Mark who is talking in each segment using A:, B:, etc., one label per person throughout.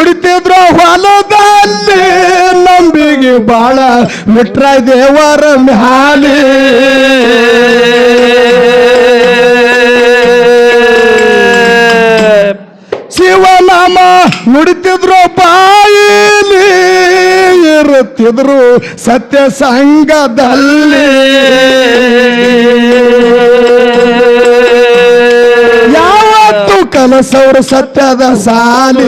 A: ದುಡಿತಿದ್ರು ಹೊಲದಲ್ಲಿ ನಂಬಿಗೆ ಬಾಳ ಮಿಟ್ರ ದೇವರ ಮ್ಯಾಲೆ ಶಿವನಾಮ ನುಡಿತಿದ್ರು ಬಾಯಿಲಿ ಇರುತ್ತಿದ್ರು ಸತ್ಯ ಸಂಘದಲ್ಲಿ ಯಾವತ್ತು ಕಲಸವ್ರ ಸತ್ಯದ ಸಾಲಿ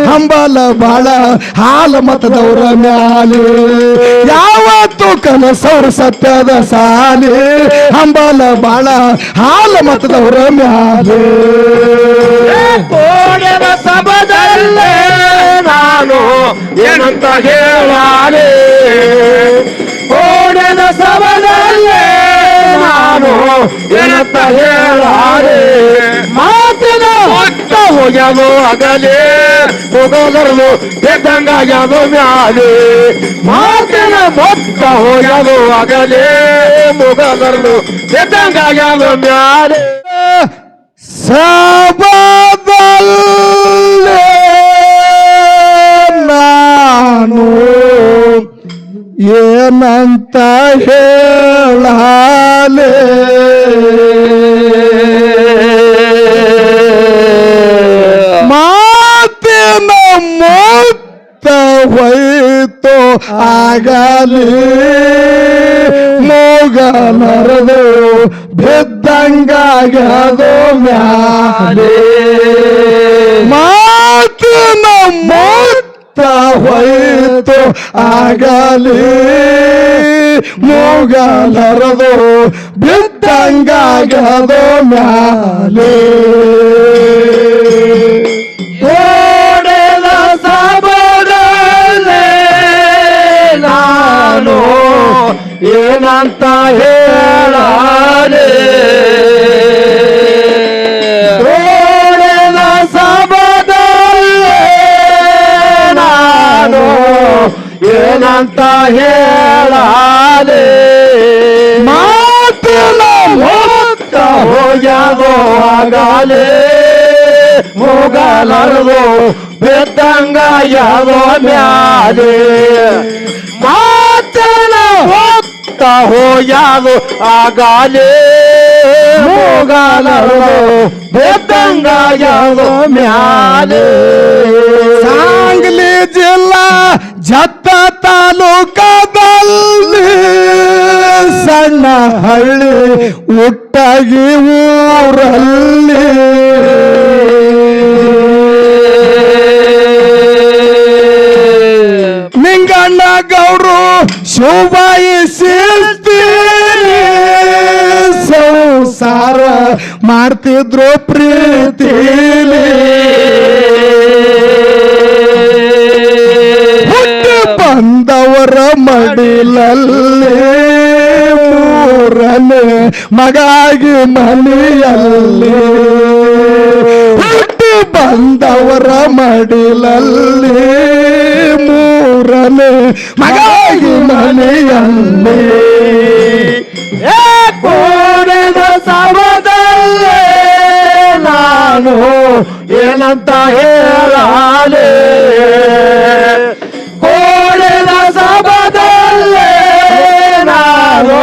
A: ಹಂಬಲ ಬಾಳ ಹಾಲ ಮತದವ್ರ ಮ್ಯಾಲೆ ಯಾವತ್ತು ಕಲಸವ್ರ ಸತ್ಯದ ಸಾಲಿ ಹಂಬಲ ಬಾಳ ಹಾಲ ಮತದವ್ರ ಮ್ಯಾಲೆ
B: ಕೋಡೆದ ಸಭದಲ್ಲೇ ನಾನು ಏನಂತ ಹೇಳಾಲೆ ಕೋಡೆದ ಸಭದಲ್ಲೇ ನಾನು ಏನಂತ ಹೇಳಾಲೆ ಮಾತಿನ ಒಟ್ಟ ಹೋಗ್ಯಾದು ಅಗಲೇ ಹೋಗೋದರಲು ಎದ್ದಂಗಾಗ್ಯಾದು ಮ್ಯಾಲೆ ಮಾತಿನ ಮೊತ್ತ ಹೋಗ್ಯಾದು ಅಗಲೇ ಮುಗದರಲು ಎದ್ದಂಗಾಗ್ಯಾದು ಮ್ಯಾಲೆ
A: ಸಭದಲ್ಲೇ ನಾನು ಏನಂತ ಹೇಳಾಲೆ ಮಾತಿನ ಮೊತ್ತ ಹೋಯ್ತು ಆಗಲಿ ಮೂಗನರದು ಬಿದ್ದಂಗಾಗ್ಯದು ಮ್ಯಾಲೆ ಮಾತಿನ ಮೊತ್ತ ಹೋಯ್ತು ಆಗಲಿ ಮೂಗನರದು ಬಿದ್ದಂಗಾಗ್ಯದು ಮ್ಯಾಲೆ
B: ಕೋಡೆದ ಸಭದಲ್ಲೇ ನಾನು ಏನಂತ ಹೇಳಾಲೆ ಕೋಡೆದ ಸಭದಲ್ಲೇ ನಾನು ಏನಂತ ಹೇಳಾಲೆ
A: ಮಾತಿನ
B: ಮೊತ್ತ ಹೋಗ್ಯಾದೋ ಆಗಲೇ ಮೂಗಲರದು ಬೆದ್ದಂಗ ಯಾದೋ ಮ್ಯಾಲೆ ಮಾತನ ಹೊತ್ತ ಹೋಗ್ಯಾದು ಆಗಲೇ ಮೂಗಲರದು ಬೆದ್ದಂಗ ಯಾದೋ ಮ್ಯಾಲೆ
A: ಸಾಂಗ್ಲಿ ಜಿಲ್ಲಾ ಜತ್ತ ತಾಲೂಕದಲ್ಲಿ ಸಣ್ಣ ಹಳ್ಳಿ ಹುಟ್ಟಾಗಿ ಊರಲ್ಲಿ ನಿಂಗಣ್ಣ ಗೌಡ್ರು ಶೋಭಾಯಿಸಿರ್ತೀರಿ ಸಂಸಾರ ಮಾಡ್ತಿದ್ರು ಪ್ರೀತಿಲಿ ಹುಟ್ಟಿ ಬಂದವರ ಮಡಿಲಲ್ಲಿ ಮೂರನೇ ಮಗಾಗಿ ಮನೆಯಲ್ಲಿ ಹುಟ್ಟಿ ಬಂದವರ ಮಡಿಲಲ್ಲಿ ಮೂರನೇ ಮಗಾಗಿ ಮನೆಯಲ್ಲಿ
B: ಕೋಡೆದ ಸಭದಲ್ಲೇ ನಾನು ಏನಂತ ಹೇಳಾಲೆ ಕೋಡೆದ ಸಭದಲ್ಲೇ ನಾನು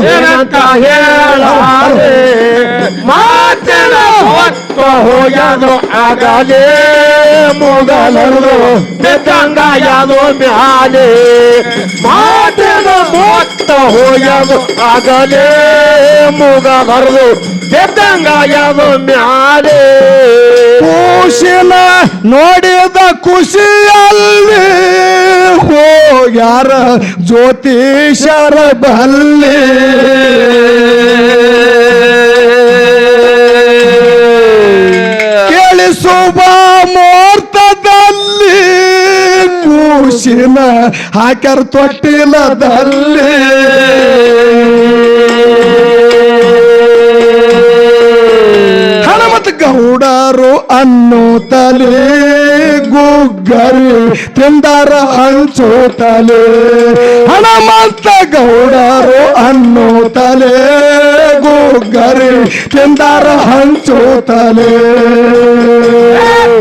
B: ಏನಂತ ಹೇಳಾಲೆ ಮಾತಿನ ಹೊತ್ತ ಹೋಗ್ಯಾದು ಆಗಲೇ ಮುಗಲರು ಬೆದ್ದಂಗಾಗ್ಯಾದು ಮ್ಯಾಲೆ ಮಾತಿನ ಮೊತ್ತ ಹೋಗ್ಯಾದು ಆಗಲೇ ಮುಗಲರು ಬೆದ್ದಂಗಾಗ್ಯಾದು ಮ್ಯಾಲೆ
A: ಖುಷಿನ ನೋಡಿದ ಖುಷಿಯಲ್ಲಿ ಹೋಗ್ಯಾರ ಜ್ಯೋತಿಷರ ಬಲ್ಲಿ ಕೇಳಿಸುವ ಮುಹೂರ್ತದಲ್ಲಿ ಖುಷಿನ ಹಾಕ್ಯಾರ ತೊಟ್ಟಿಲದಲ್ಲಿ ಹನುಮತ ಗೌಡರು ಅನ್ನುತ್ತಲೇ ಗುಗ್ಗರಿ ತಿಂದಾರ ಹಂಚುತ್ತಲೇ ಹನುಮಂತ ಗೌಡರು ಅನ್ನುತ್ತಲೇ ಗುಗ್ಗರಿ ತಿಂದಾರ ಹಂಚುತ್ತಲೇ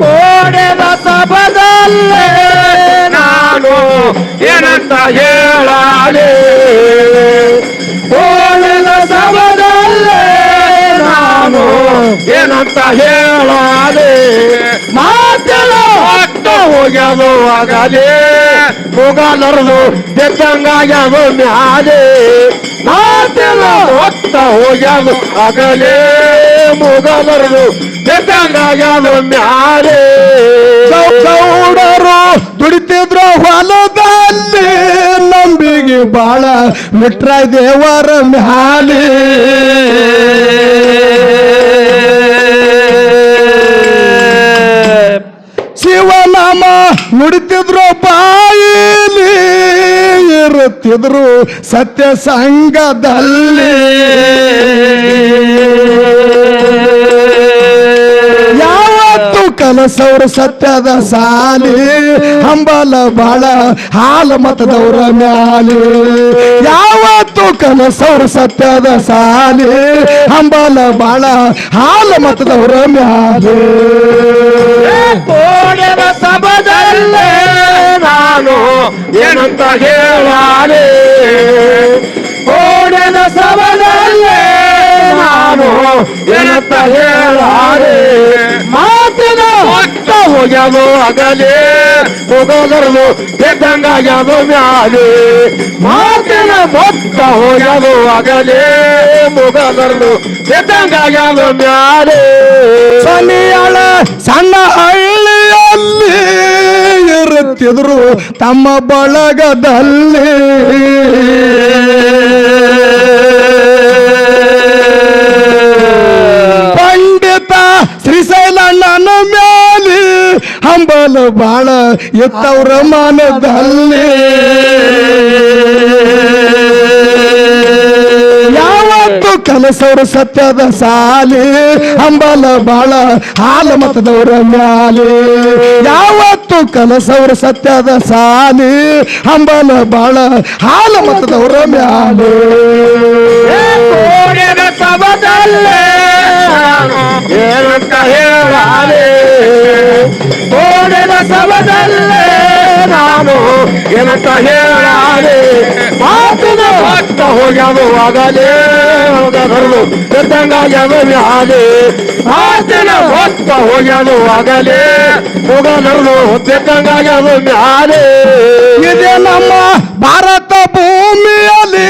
B: ಕೋಡೆದ ಸಭದ ಏನಂತ ಹೇಳಾಲೆ ಓಡಿದ ಸಭದಲ್ಲೇ ನಾನು ಏನಂತ ಹೇಳಾಲೆ ಮಾತೆಲ್ಲ ಹೊತ್ತ ಹೋಗ್ಯದು ಆಗಲೇ ಮುಗಲರದು ಬೆತ್ತಂಗಾಗ್ಯದು ಮ್ಯಾಲೆ ಮಾತೆಲ್ಲ ಹೊತ್ತ ಹೋಗ್ಯದು ಆಗಲೇ ಮುಗಲರದು ಬೆತ್ತಂಗಾಗ್ಯದು ಮ್ಯಾಲೆ
A: ಗೌಡರು ದುಡಿತಿದ್ರು ಹೊಲದಲ್ಲಿ ನಂಬಿಗೆ ಬಾಳ ಬಿಟ್ರ ದೇವರ ಮ್ಯಾಲೆ ಶಿವನಾಮ ನುಡಿತಿದ್ರು ಬಾಯಿಲಿ ಇರುತ್ತಿದ್ರು ಸತ್ಯ ಸಂಘದಲ್ಲಿ ಯಾವತ್ತು ಕಲಸವ್ರ ಸತ್ಯದ ಸಾಲಿ ಹಂಬಲ ಬಾಳ ಹಾಲ ಮತದವ್ರ ಮ್ಯಾಲೆ ಯಾವತ್ತು ಕಲಸವ್ರ ಸತ್ಯದ ಸಾಲಿ ಹಂಬಲ ಬಾಳ ಹಾಲ ಮತದವ್ರ ಮ್ಯಾಲೆ
B: ಓಡಿದ ಸಭದಲ್ಲೇ ನಾನು ಏನಂತ ಹೇಳಾಲೆ ಓಡಿದ ಸಭದಲ್ಲೇ ನಾನು ಏನಂತ ಹೇಳಾಲೆ ಮಾತಿನ ಹೊತ್ತ ಹೋಗ್ಯದು ಆಗಲೇ ಹೋಗೋದರದು ಬೆತ್ತಂಗಾಗ್ಯದು ಮ್ಯಾಲೆ ಮಾತಿನ ಮೊತ್ತ ಹೋಗ್ಯದು ಆಗಲೇ ಮುಗದರದು ಬೆತ್ತಂಗಾಗ್ಯದು ಮ್ಯಾಲೆ
A: ಸನಿಯಾಳ ಸಣ್ಣ ಹಳ್ಳಿಯಲ್ಲಿ ಇರುತ್ತಿದ್ರು ತಮ್ಮ ಬಳಗದಲ್ಲಿ ಪಂಡಿತ ಶ್ರೀಶೈಲಣ್ಣನ ಮ್ಯಾಲೆ ಹಂಬಲ ಬಾಳ ಎತ್ತವ್ರ ಮನದಲ್ಲಿ ಯಾವತ್ತು ಕಲಸವ್ರ ಸತ್ಯದ ಸಾಲಿ ಹಂಬಲ ಬಾಳ ಹಾಲ ಮತದವ್ರ ಮ್ಯಾಲೆ ಯಾವತ್ತು ಕಲಸವ್ರ ಸತ್ಯದ ಸಾಲಿ ಹಂಬಲ ಬಾಳ ಹಾಲ ಮತದವ್ರ ಮ್ಯಾಲೆ
B: ಓಡಿದ ಸಭದಲ್ಲೇ ಏನಂತ ಹೇಳಾಲೆ ಓಡಿದ ಸಭದಲ್ಲೇ ನಾನು ಏನಂತ ಹೇಳಾಲೆ ಮಾತಿನ ಹೊತ್ತ ಹೋಗ್ಯದು ಆಗಲೇ ಹೋಗಬಾರದು ಬೆತ್ತಂಗಾಗ್ಯದು ಮ್ಯಾಲೆ ಮಾತಿನ ಹೊತ್ತ ಹೋಗ್ಯದು ಆಗಲೇ ಹೋಗಬಾರದು ಬೆತ್ತಂಗಾಗ್ಯದು ಮ್ಯಾಲೆ
A: ಇದೇ ನಮ್ಮ ಭಾರತ ಭೂಮಿಯಲ್ಲಿ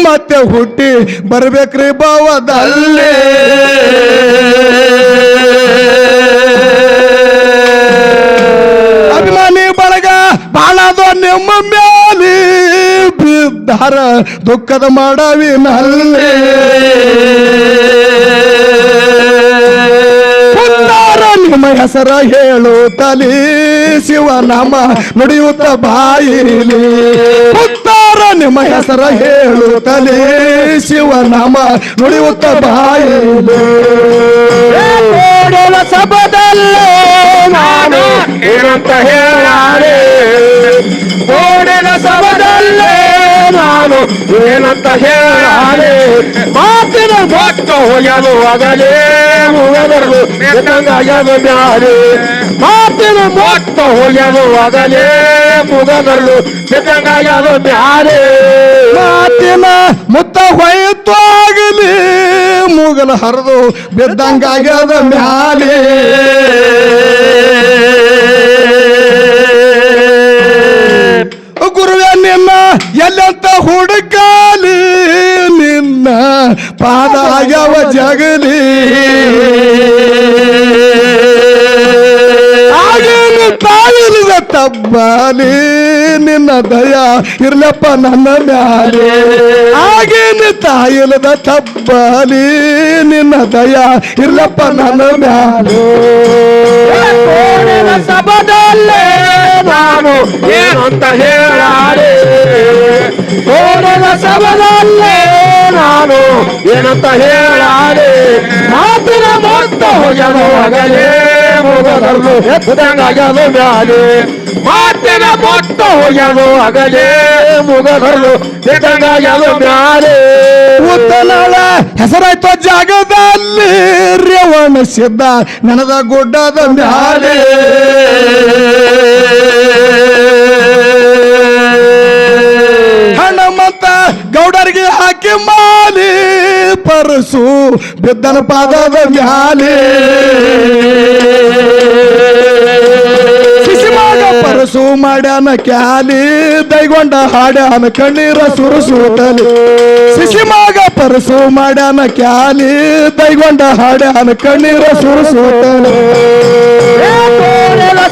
A: ಮತ್ತೆ ಹುಟ್ಟಿ ಬರ್ಬೇಕ್ರಿ ಭಾವದಲ್ಲಿ ಅಭಿಮಾನಿ ಬಳಗ ಬಾಳದು ನಿಮ್ಮ ಮ್ಯಾಲಿ ಬಿದ್ದಾರ ದುಃಖದ ಮಾಡವಿನಲ್ಲಿ ನಿಮ್ಮ ಹೆಸರ ಹೇಳುತ್ತಲೇ ಶಿವನಾಮ ನುಡಿಯುತ್ತ ಬಾಯಿಲಿ ಉತ್ತಾರ ನಿಮ್ಮ ಹೆಸರ ಹೇಳುತ್ತಲೇ ಶಿವನಾಮ ನುಡಿಯುತ್ತ ಬಾಯಿಲಿ
B: ಓಡಿದ ಸಭದಲ್ಲೇ ನಾನು ಏನಂತ ಹೇಳಾರೆ ಓಡಿದ ಸಭದಲ್ಲೇ ನಾನು ಏನಂತ ಹೇಳಾರೆ ಮಾತಿನ ಮೊತ್ತ ಹೋಗ್ಯದು ಆಗಲೇ ಮುಗದರದು ಬೆತ್ತಂಗಾಗ್ಯದು ಮ್ಯಾಲೆ ಮಾತಿನ ಮೊತ್ತ ಹೋಗ್ಯದು ಆಗಲೇ ಮುಗದರದು ಬೆತ್ತಂಗಾಗ್ಯದು ಮ್ಯಾಲೆ
A: ಮಾತಿನ ಮುತ್ತ ಹೋಯ್ತು ಆಗಲಿ ಮುಗಲ ಹರಿದು ಬಿದ್ದಂಗಾಗ್ಯದ ಮ್ಯಾಲೆ ಗುರುವೆ ನಿನ್ನ ಎಲ್ಲಂತ ಹುಡುಕಾಲಿ ನಿನ್ನ ಪಾದ ಆಗ್ಯಾವ ಜಗಲಿ ಆಗೇನು ತಾಯಿಲಿದ ತಬ್ಬಾಲಿ ನಿನ್ನ ದಯ ಇರ್ಲಪ್ಪ ನನ್ನ ಮ್ಯಾಲೆ ಆಗೇನು ತಾಯಿಲದ ತಬ್ಬಾಲಿ ನಿನ್ನ ದಯ ಇರ್ಲಪ್ಪ ನನ್ನ ಮ್ಯಾಲೆ
B: ಓಡಿದ ಸಭದಲ್ಲೇ ನಾನು ಏನಂತ ಹೇಳಾರೆ ಓಡಿದ ಸಭದಲ್ಲೇ ನಾನು ಏನಂತ ಹೇಳಾರೆ ಮಾತಿನ ಮೊತ್ತ ಹೋಗ್ಯದು ಆಗಲೇ ಮುಗದರದು ಬೆತ್ತಂಗಾಗ್ಯದು ಮ್ಯಾಲೆ ಮಾತಿನ ಮೊತ್ತ ಹೋಗ್ಯದು ಆಗಲೇ ಮುಗದರದು ಬೆತ್ತಂಗಾಗ್ಯದು ಮ್ಯಾಲೆ
A: ಉತ್ತನಾಳ ಹೆಸರಾಯ್ತು ಜಾಗದಲ್ಲಿ ರೇವಣ ಸಿದ್ಧ ನೆನದ ಗುಡ್ಡದ ಮ್ಯಾಲೆ ಬಿದ್ದನ ಪಾದದ ಮ್ಯಾಲೆ ಶಿಶಿಮಾಗ ಪರಸು ಮಾಡ್ಯಾನ ಕ್ಯಾಲಿ ದೈಗೊಂಡ ಹಾಡ್ಯಾನ ಕಣ್ಣೀರ ಸುರಿಸುತ್ತಲೆ ಶಿಶಿಮಾಗ ಪರಸು ಮಾಡ್ಯಾನ ಕ್ಯಾಲಿ ದೈಗೊಂಡ ಹಾಡ್ಯಾನ ಕಣ್ಣೀರ ಸುರಿಸುತ್ತಲೆ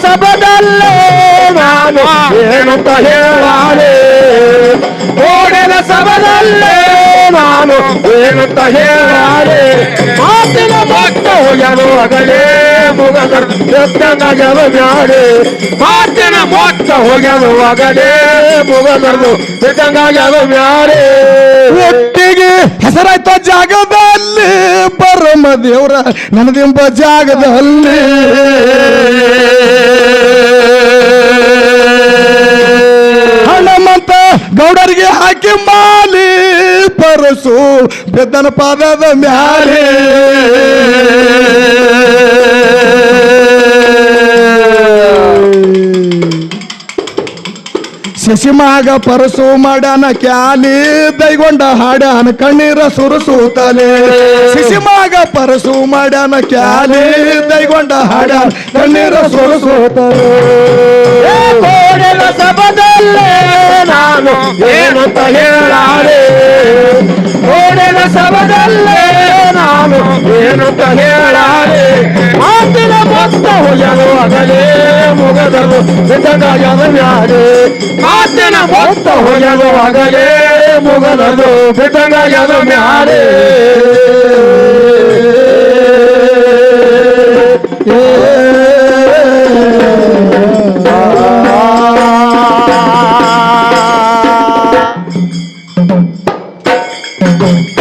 B: ಸಭದಲ್ಲೇ ನಾನು ಏನಂತ ಹೇಳಾರೆ ಓಡಿನ ಸಭದಲ್ಲೇ ನಾನು ಏನಂತ ಹೇಳಾರೆ ಮಾತಿನ ಮಟ್ಟ ಹೋಗ್ಯಾನು ಅಗಲೇ ಮುಗದರ್ ಎತ್ತಂಗ ಮ್ಯಾಡೆ ಮಾತಿನ ಮೊಟ್ಟ ಹೋಗ್ಯಾನು ಅಗಲೇ ಮುಗದರ್ದು ಎತ್ತಂಗ ಮ್ಯಾಡೆ
A: ಒಟ್ಟಿಗೆ ಹೆಸರಾಯ್ತ ಜಾಗದಲ್ಲಿ ಪರಮ ದೇವ್ರ ನನದೆಂಬ ಜಾಗದಲ್ಲಿ ಹಣಮಂತ ಗೌಡರಿಗೆ ಹಾಕಿ ಮಾಲಿ ಪರಸು ಬೆದ್ದನ ಪಾದದ ಮ್ಯಾಲೆ ಶಶಿಮಾಗ ಪರಸು ಮಾಡ್ಯಾನ ಕ್ಯಾಲಿ ದೈಗೊಂಡ ಹಾಡ್ಯಾನ ಕಣ್ಣೀರ ಸುರಿಸುತ್ತಲೆ ಶಿಶಿಮಾಗ ಪರಸು ಮಾಡ್ಯಾನ ಕ್ಯಾಲಿ ದೈಗೊಂಡ ಹಾಡ್ಯಾನ ಕಣ್ಣೀರ ಸುರಿಸುತ್ತಲೆ
B: ಕೋಡೆಲ ಸಭದಲ್ಲೇ ನಾನು ಏನಂತ ಹೇಳಾರೆ ಕೋಡೆಲ ಸಭದಲ್ಲೇ ನಾನು ಏನಂತ ಹೇಳಾರೆ ಮಾತಿನ ಮೊತ್ತ ಹೋಯಲು ಅಗಲೇ ಮುಗದಲು ಬಿದ್ದಗಾಯದ ಮ್ಯಾಲೆ ಮಾತಿನ ಮೊತ್ತ ಹೋಯಲು ಅಗಲೇ ಮುಗದಲು ಬಿದ್ದಗಾಯದ ಮ್ಯಾಲೆ
A: Thank you.